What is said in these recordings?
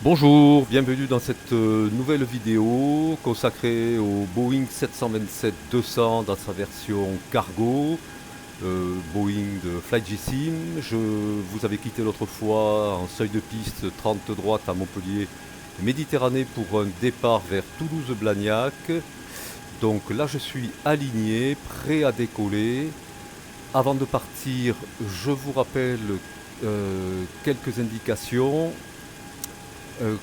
Bonjour, bienvenue dans cette nouvelle vidéo consacrée au Boeing 727-200 dans sa version cargo, Boeing de FlyGSim. Je vous avais quitté l'autre fois en seuil de piste 30 droite à Montpellier, Méditerranée pour un départ vers Toulouse-Blagnac. Donc là je suis aligné, prêt à décoller. Avant de partir, je vous rappelle quelques indications.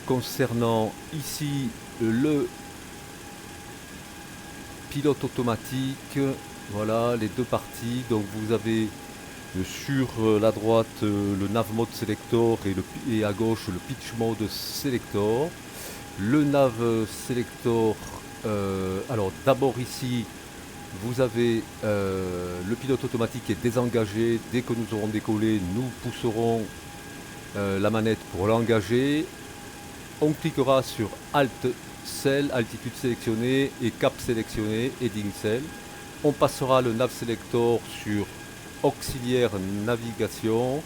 Concernant ici le pilote automatique, voilà les deux parties. Donc vous avez sur la droite le nav mode selector et à gauche le pitch mode selector. Le nav selector, alors d'abord ici vous avez le pilote automatique qui est désengagé. Dès que nous aurons décollé, nous pousserons la manette pour l'engager. On cliquera sur Alt Cell, altitude sélectionnée et cap sélectionné, heading cell. On passera le nav selector sur auxiliaire navigation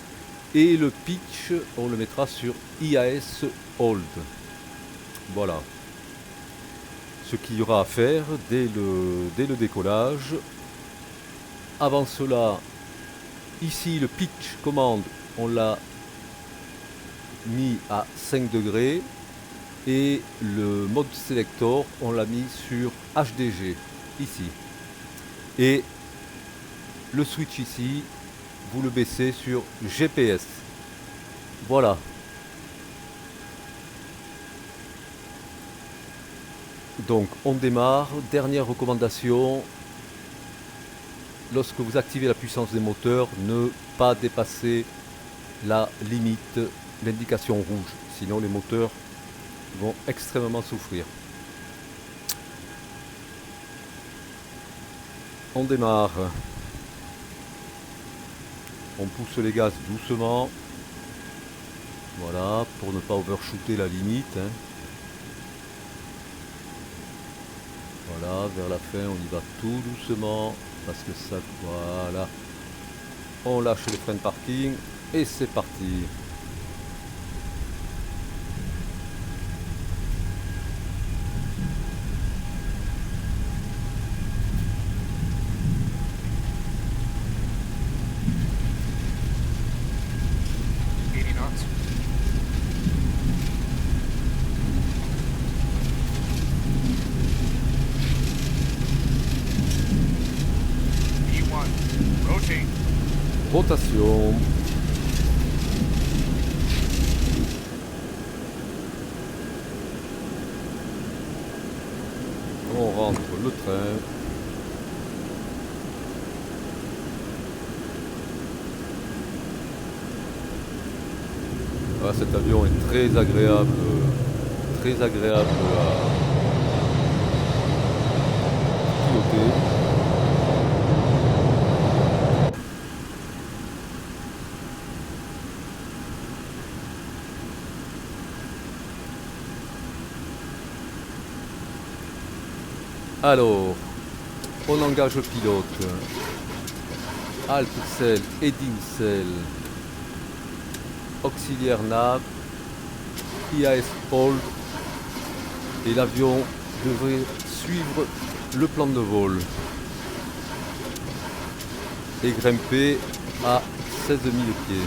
et le pitch, on le mettra sur IAS hold. Voilà ce qu'il y aura à faire dès le décollage. Avant cela, ici le pitch commande, on l'a mis à 5 degrés. Et le mode selector, on l'a mis sur HDG, ici. Et le switch ici, vous le baissez sur GPS. Voilà. Donc on démarre. Dernière recommandation, lorsque vous activez la puissance des moteurs, ne pas dépasser la limite, l'indication rouge. Sinon les moteurs vont extrêmement souffrir. On démarre. On pousse les gaz doucement. Voilà, pour ne pas overshooter la limite. Voilà, vers la fin, on y va tout doucement. Parce que ça, voilà. On lâche les freins de parking. Et c'est parti. Rotation. On rentre le train. Voilà, cet avion est très agréable à piloter. Alors, on engage le pilote. Alt cell, heading cell, auxiliaire nav, IAS hold, et l'avion devrait suivre le plan de vol et grimper à 16 000 pieds.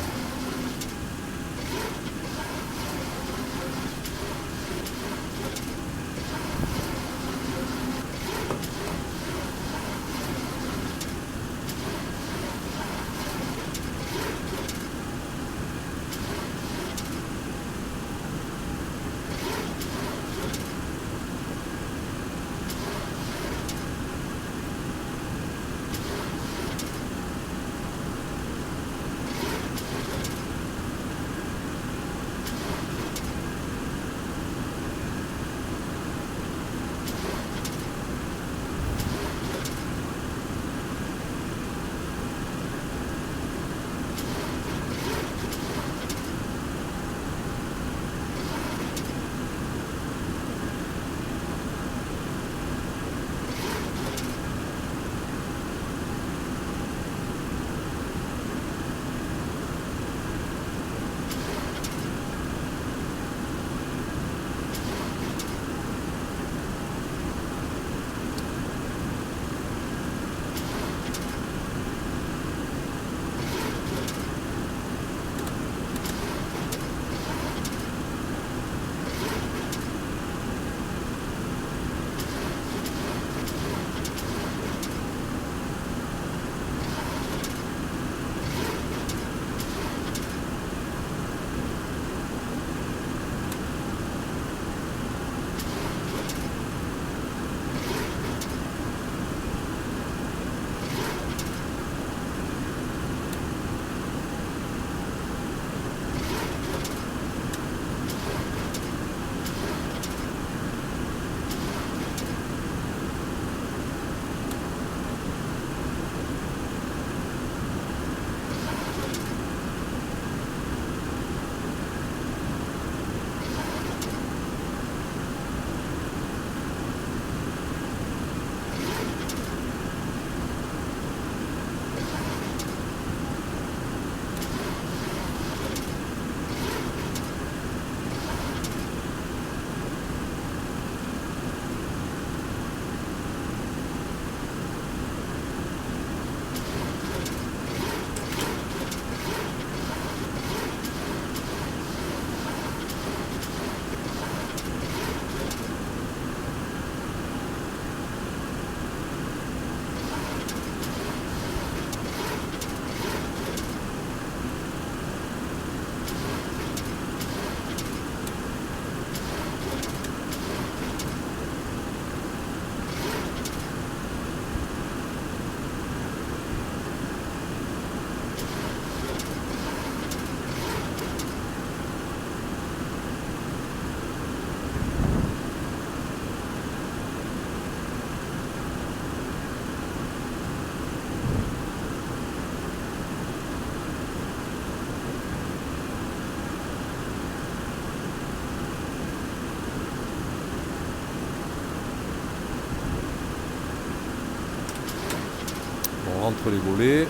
On rentre les volets.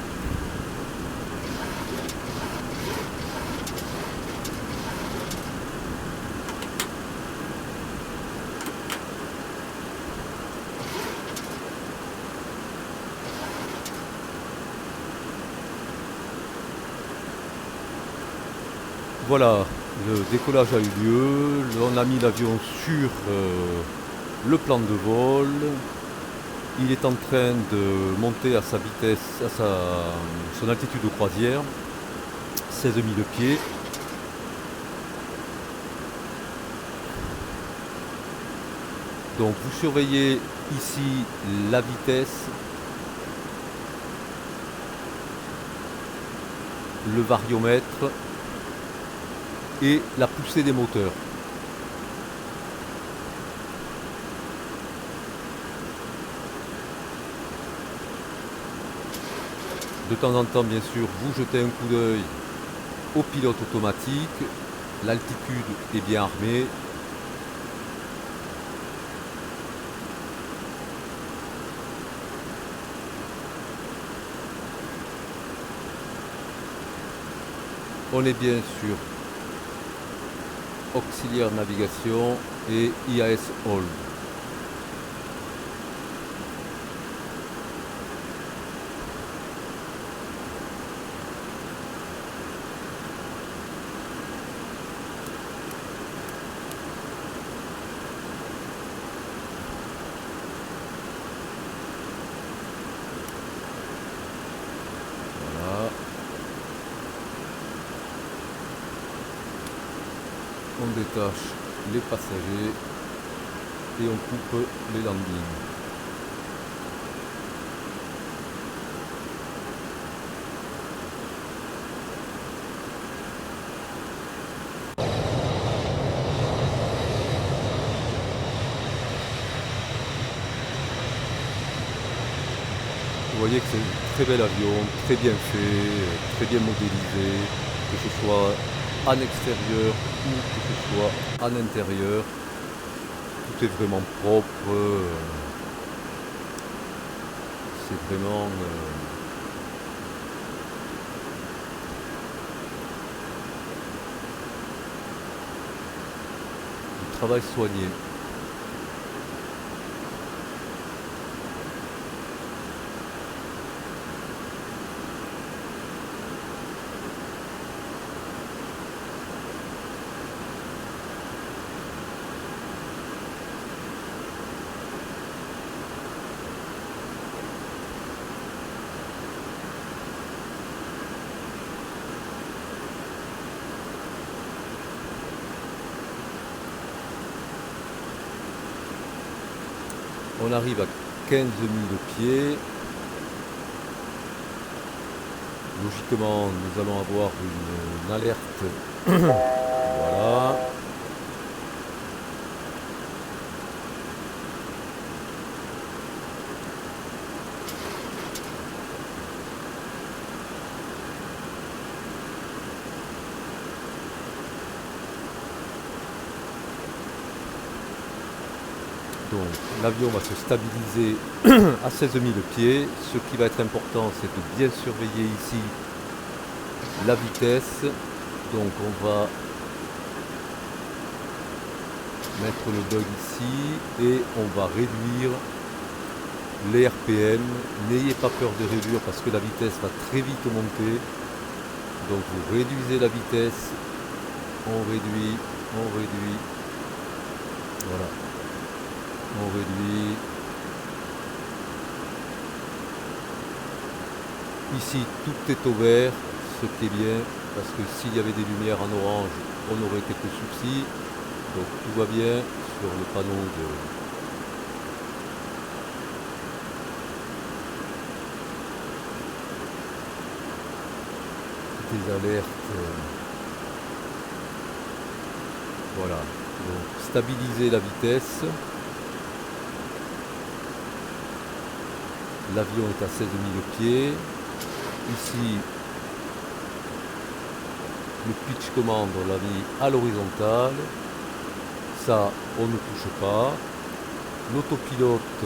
Voilà, le décollage a eu lieu, on a mis l'avion sur le plan de vol. Il est en train de monter à sa vitesse, son altitude de croisière, 16 000 pieds. Donc vous surveillez ici la vitesse, le variomètre et la poussée des moteurs. De temps en temps, bien sûr, vous jetez un coup d'œil au pilote automatique. L'altitude est bien armée. On est bien sûr auxiliaire navigation et IAS Hold. Voilà. On détache les passagers et on coupe les landings. Vous voyez que c'est un très bel avion, très bien fait, très bien modélisé, que ce soit en extérieur ou que ce soit en intérieur. Tout est vraiment propre. C'est vraiment du travail soigné. On arrive à 15 000 pieds. Logiquement, nous allons avoir une alerte. Voilà. Donc l'avion va se stabiliser à 16 000 pieds. Ce qui va être important, c'est de bien surveiller ici la vitesse. Donc on va mettre le bug ici et on va réduire les RPM. N'ayez pas peur de réduire parce que la vitesse va très vite monter. Donc vous réduisez la vitesse, on réduit, voilà. On réduit. Ici, tout est au vert, ce qui est bien, parce que s'il y avait des lumières en orange, on aurait quelques soucis. Donc tout va bien sur le panneau des alertes. Voilà. Donc stabiliser la vitesse. L'avion est à 16 000 pieds. Ici, le pitch commande, on l'a mis à l'horizontale. Ça, on ne touche pas. L'autopilote,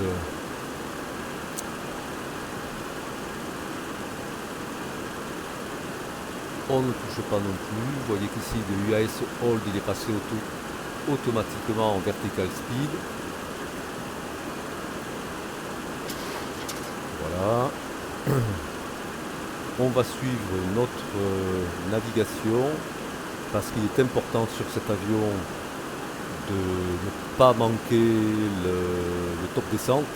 on ne touche pas non plus. Vous voyez qu'ici le UAS Hold il est passé automatiquement en vertical speed. Voilà. On va suivre notre navigation parce qu'il est important sur cet avion de ne pas manquer le top descente.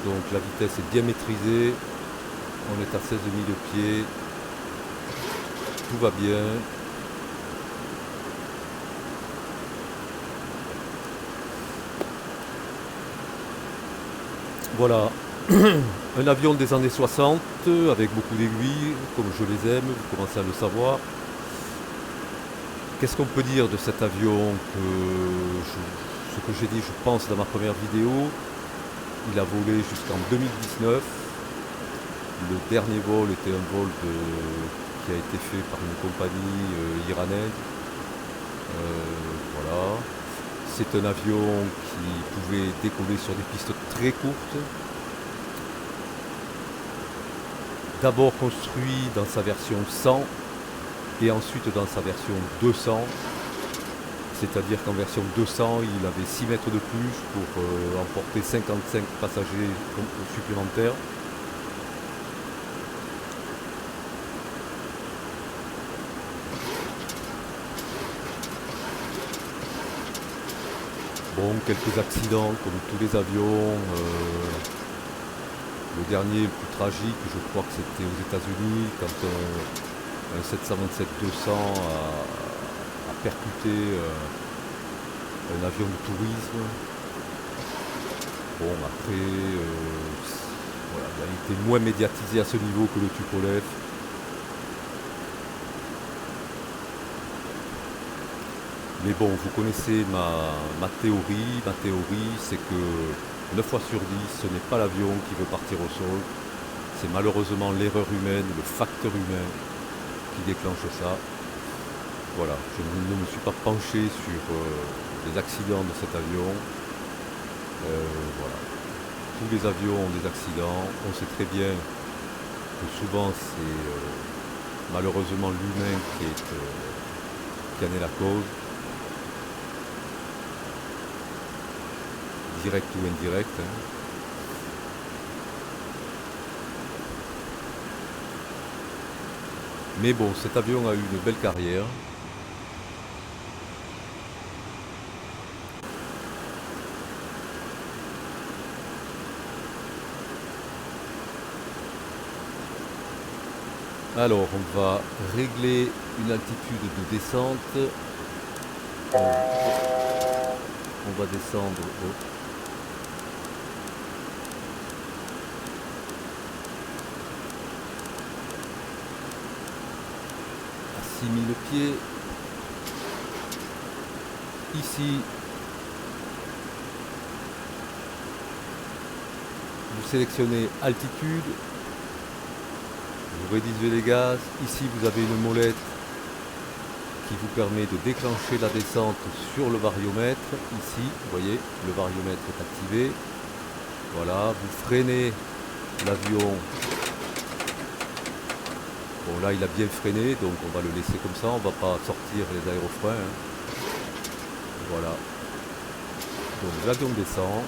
Donc la vitesse est bien maîtrisée, on est à 16 000 pieds, tout va bien. Voilà, un avion des années 60 avec beaucoup d'aiguilles, comme je les aime, vous commencez à le savoir. Qu'est-ce qu'on peut dire de cet avion ce que j'ai dit, je pense, dans ma première vidéo. Il a volé jusqu'en 2019. Le dernier vol était un vol qui a été fait par une compagnie iranaise. Voilà. C'est un avion qui pouvait décoller sur des pistes très courtes. D'abord construit dans sa version 100 et ensuite dans sa version 200. C'est-à-dire qu'en version 200, il avait 6 mètres de plus pour emporter 55 passagers supplémentaires. Bon, quelques accidents comme tous les avions. Le dernier, le plus tragique, je crois que c'était aux États-Unis quand un 727-200 a percuté un avion de tourisme. Bon, après, voilà, il a été moins médiatisé à ce niveau que le Tupolev. Mais bon, vous connaissez ma théorie. Ma théorie, c'est que 9 fois sur 10, ce n'est pas l'avion qui veut partir au sol. C'est malheureusement l'erreur humaine, le facteur humain qui déclenche ça. Voilà, je ne me suis pas penché sur les accidents de cet avion. Voilà. Tous les avions ont des accidents. On sait très bien que souvent c'est malheureusement l'humain qui en est la cause. Direct ou indirect. Mais bon, cet avion a eu une belle carrière. Alors, on va régler une altitude de descente. On va descendre à 6000 pieds. Ici, vous sélectionnez altitude. Vous réduisez les gaz. Ici, vous avez une molette qui vous permet de déclencher la descente sur le variomètre. Ici, vous voyez, le variomètre est activé. Voilà, vous freinez l'avion. Bon, là, il a bien freiné, donc on va le laisser comme ça. On ne va pas sortir les aérofreins. Voilà. Donc l'avion descend.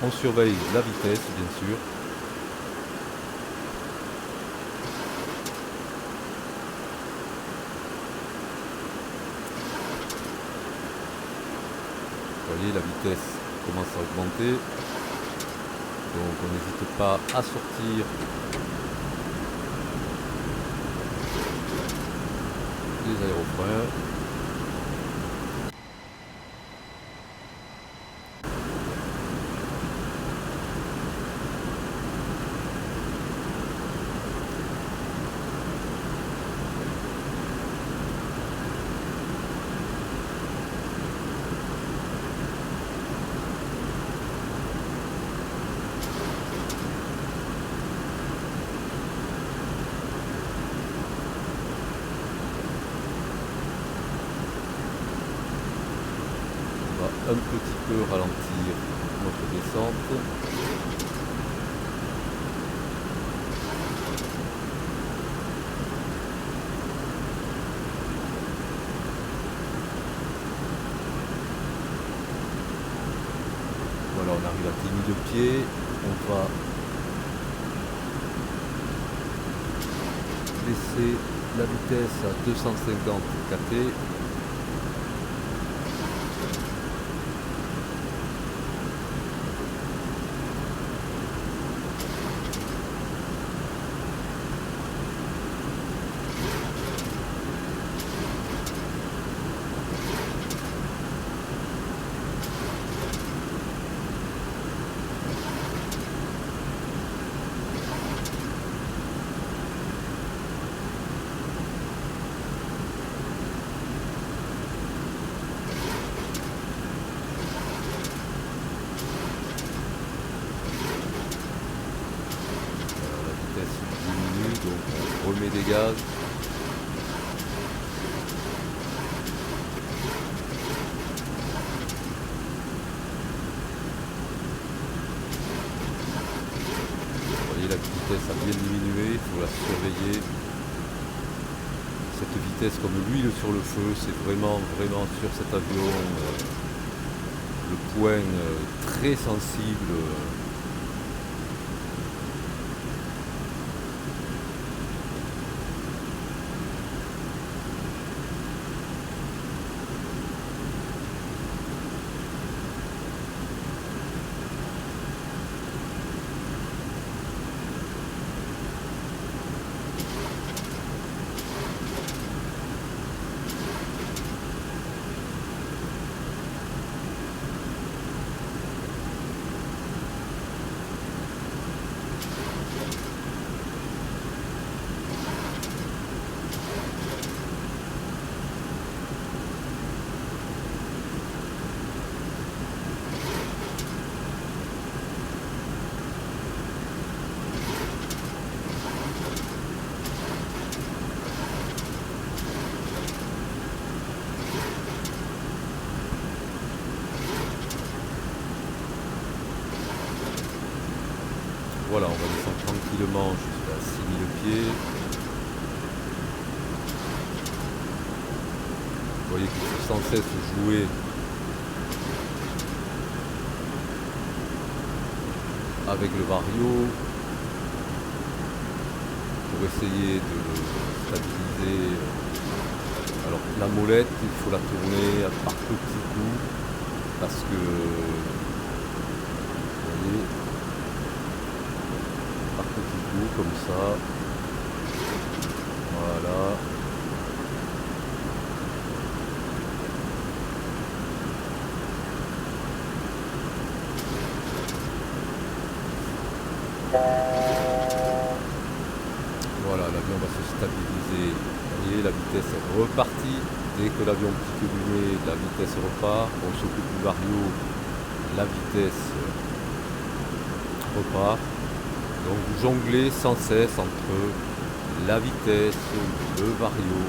On surveille la vitesse, bien sûr. Vous voyez, la vitesse commence à augmenter. Donc on n'hésite pas à sortir les aérofreins. un petit peu ralentir notre descente. Voilà, on arrive à 10 000 pieds. On va laisser la vitesse à 250 kT. Donc on remet des gaz. Vous voyez, la vitesse a bien diminué, il faut la surveiller. Cette vitesse comme l'huile sur le feu, c'est vraiment sur cet avion le point très sensible. Voilà, on va descendre tranquillement jusqu'à 6000 pieds. Vous voyez qu'il faut sans cesse jouer avec le vario pour essayer de stabiliser. Alors la molette, il faut la tourner par petits coups parce que vous voyez, par petits coups comme ça. Voilà. Voilà, l'avion va se stabiliser. Vous voyez, la vitesse est repartie. Dès que l'avion pique du nez, la vitesse repart. On s'occupe du vario, la vitesse repart. Donc vous jonglez sans cesse entre la vitesse, le vario,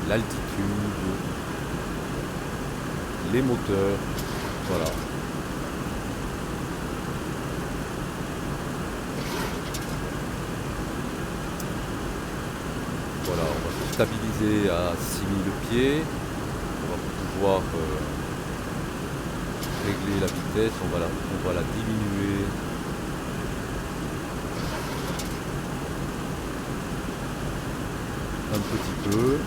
l'altitude, les moteurs. Voilà. Voilà, on va se stabiliser à 6000 pieds. On va pouvoir régler la vitesse, on va la diminuer. Un petit peu.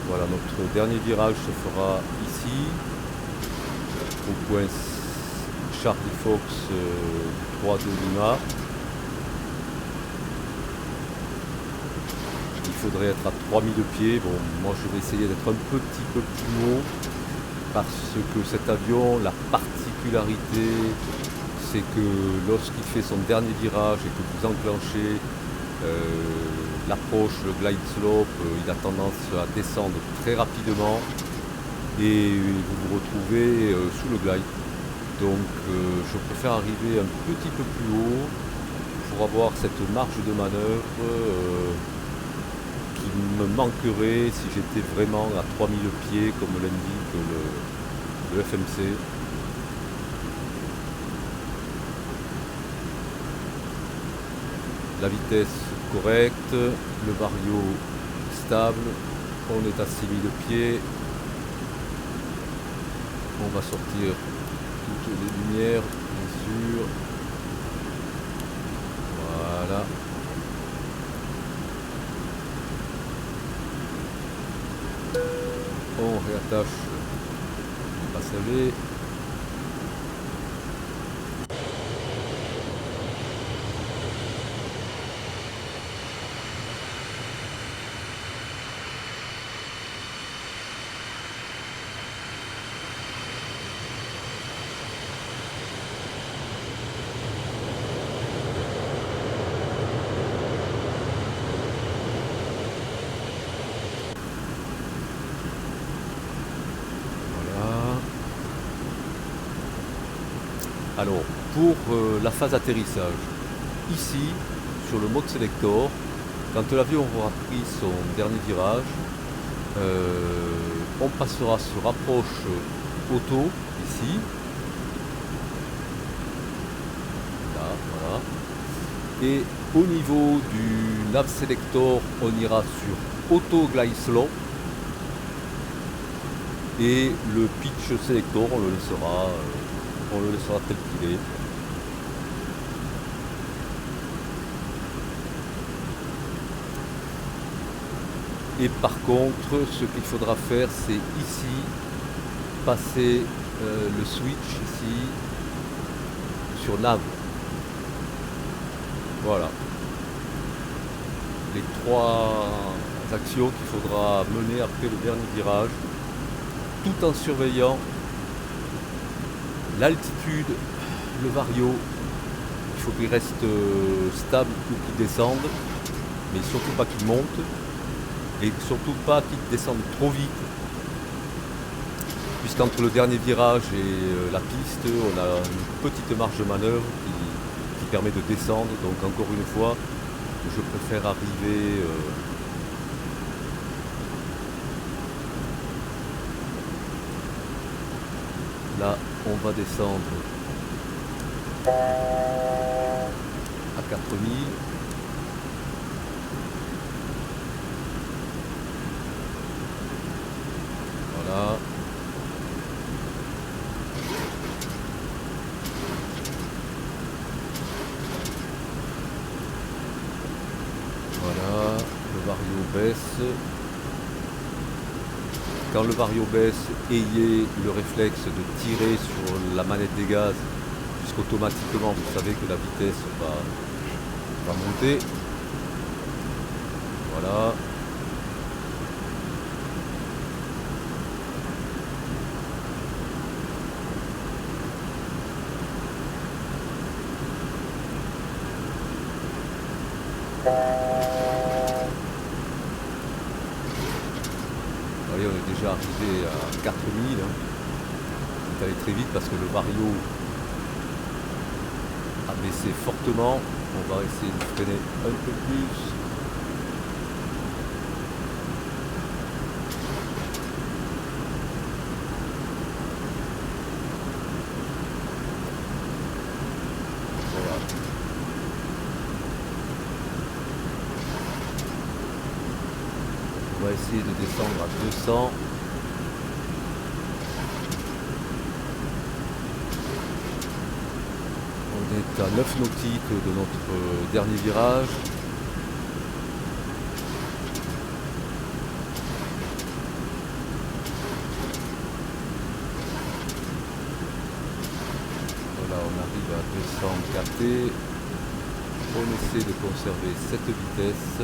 Voilà, notre dernier virage se fera ici, au point Charlie Fox 3 de Lima. Il faudrait être à 3000 pieds. Bon, moi je vais essayer d'être un petit peu plus haut parce que cet avion, la particularité, c'est que lorsqu'il fait son dernier virage et que vous enclenchez l'approche, le glide slope, il a tendance à descendre très rapidement et vous vous retrouvez sous le glide. Donc je préfère arriver un petit peu plus haut pour avoir cette marge de manœuvre qui me manquerait si j'étais vraiment à 3000 pieds comme l'indique le FMC. La vitesse correcte, le vario stable, on est à 6000 pieds. On va sortir toutes les lumières, bien sûr. Voilà. On réattache les passagers. Alors, pour la phase atterrissage, ici, sur le mode Selector, quand l'avion aura pris son dernier virage, on passera sur approche auto, ici. Là, voilà. Et au niveau du nav Selector, on ira sur auto glide slow. Et le pitch Selector, on le laissera tel qu'il est. Et par contre, ce qu'il faudra faire, c'est ici, passer le switch ici, sur nav. Voilà. Les 3 actions qu'il faudra mener après le dernier virage, tout en surveillant l'altitude, le vario. Il faut qu'il reste stable ou qu'il descende, mais surtout pas qu'il monte. Et surtout pas qu'il descende trop vite, puisqu'entre le dernier virage et la piste, on a une petite marge de manœuvre qui permet de descendre. Donc encore une fois, je préfère arriver là, on va descendre à 4000. Voilà. Voilà, le vario baisse. Quand le vario baisse, ayez le réflexe de tirer sur la manette des gaz, puisqu'automatiquement vous savez que la vitesse va monter. Voilà. Voyez, on est déjà arrivé à 4000. C'est allé très vite parce que le vario a baissé fortement. On va essayer de freiner un peu plus. Voilà. On va essayer de descendre à 200. On est à 9 nautiques de notre dernier virage. Voilà, on arrive à 200 kT. On essaie de conserver cette vitesse.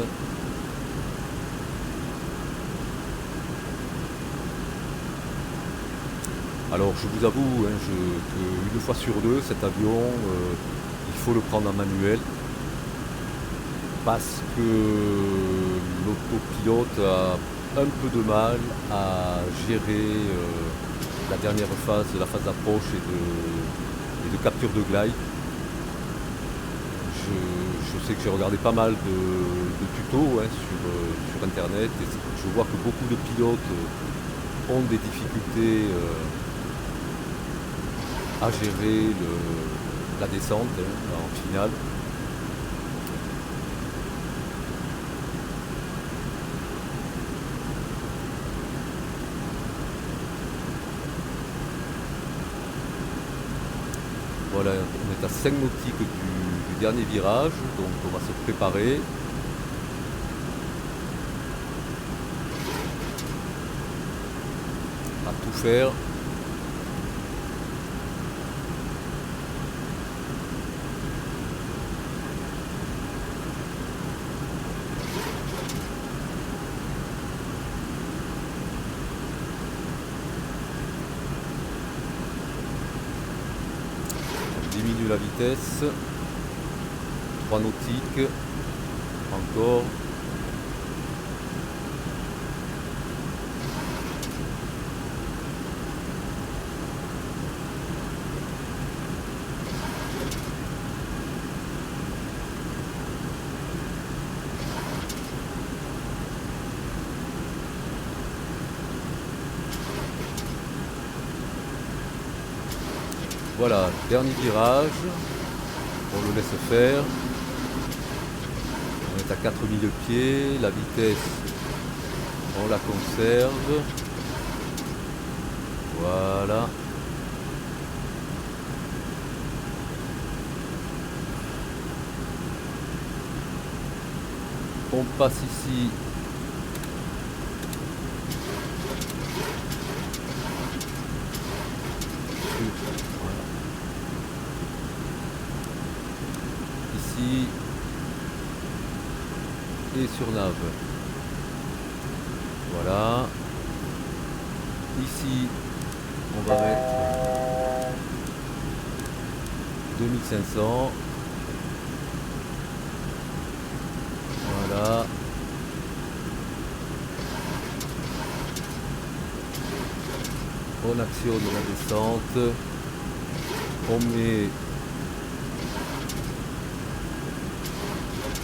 Alors je vous avoue qu'une fois sur deux, cet avion, il faut le prendre en manuel parce que l'autopilote a un peu de mal à gérer la dernière phase, la phase d'approche et de capture de glide. Je sais que j'ai regardé pas mal de tutos hein, sur internet et je vois que beaucoup de pilotes ont des difficultés à gérer la descente hein, en finale. Voilà, on est à 5 nautiques du dernier virage, donc on va se préparer. À tout faire. Diminue la vitesse, 3 nautiques, encore. Voilà, dernier virage, on le laisse faire. On est à 4000 pieds, la vitesse, on la conserve. Voilà. On passe ici. Ici et sur nav. Voilà. Ici, on va mettre 2500. Voilà. On actionne la descente. On met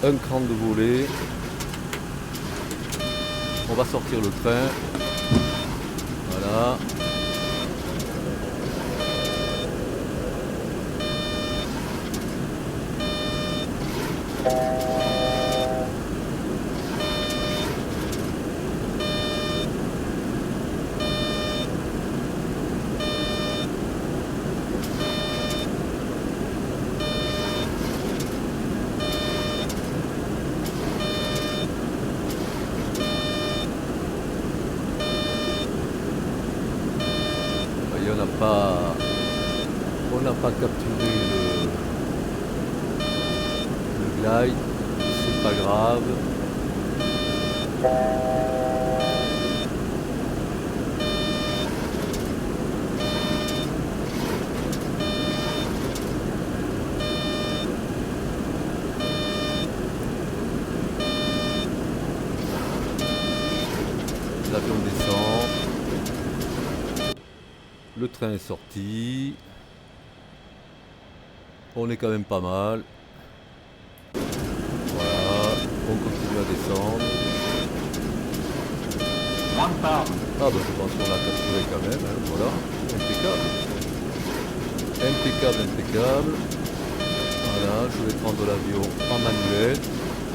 un cran de volée. On va sortir le train. Voilà. On n'a pas capturé le glide, c'est pas grave. L'avion descend. Le train est sorti. On est quand même pas mal. Voilà, on continue à descendre. Ah bah je pense qu'on l'a capturé quand même, hein. Voilà, impeccable. Impeccable, impeccable. Voilà, je vais prendre l'avion en manuel.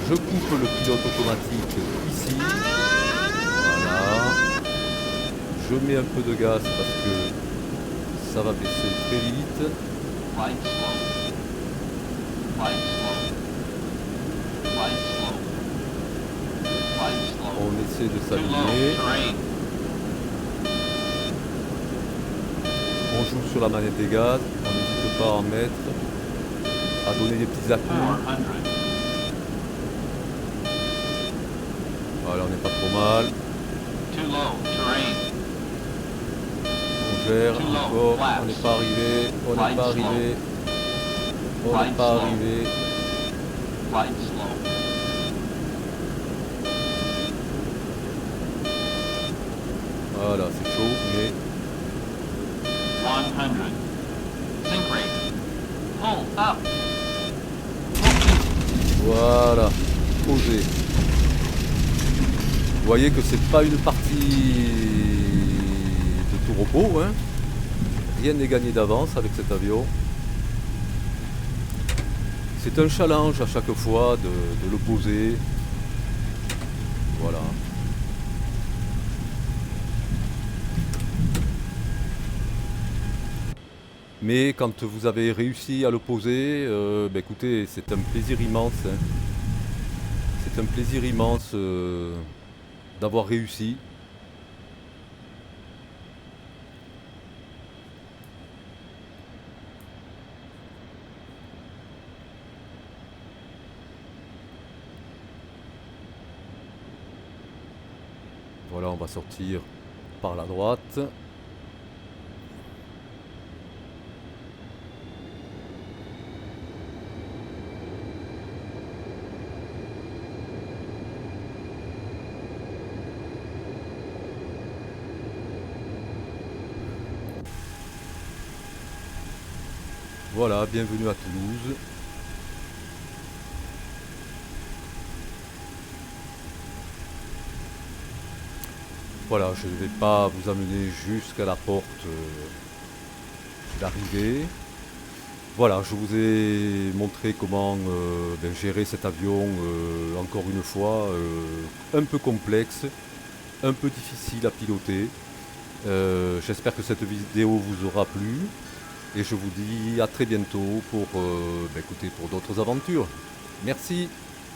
Je coupe le pilote automatique ici. Voilà. Je mets un peu de gaz parce que ça va baisser très vite. On essaie de s'aligner. On joue sur la manette des gaz. On n'hésite pas à en mettre, à donner des petits à-coups. Voilà, on n'est pas trop mal. On gère encore. On n'est pas arrivé. On n'est pas arrivé. On n'est pas arrivé. Voilà, c'est chaud, mais 100. Sink rate. Pull up. Voilà, posé. Vous voyez que c'est pas une partie de tout repos, hein. Rien n'est gagné d'avance avec cet avion. C'est un challenge à chaque fois de le poser. Voilà. Mais quand vous avez réussi à le poser, ben écoutez, c'est un plaisir immense, hein. C'est un plaisir immense d'avoir réussi. Voilà, on va sortir par la droite. Voilà, bienvenue à Toulouse. Voilà, je ne vais pas vous amener jusqu'à la porte d'arrivée. Voilà, je vous ai montré comment gérer cet avion, encore une fois, un peu complexe, un peu difficile à piloter. J'espère que cette vidéo vous aura plu et je vous dis à très bientôt pour, écoutez, pour d'autres aventures. Merci.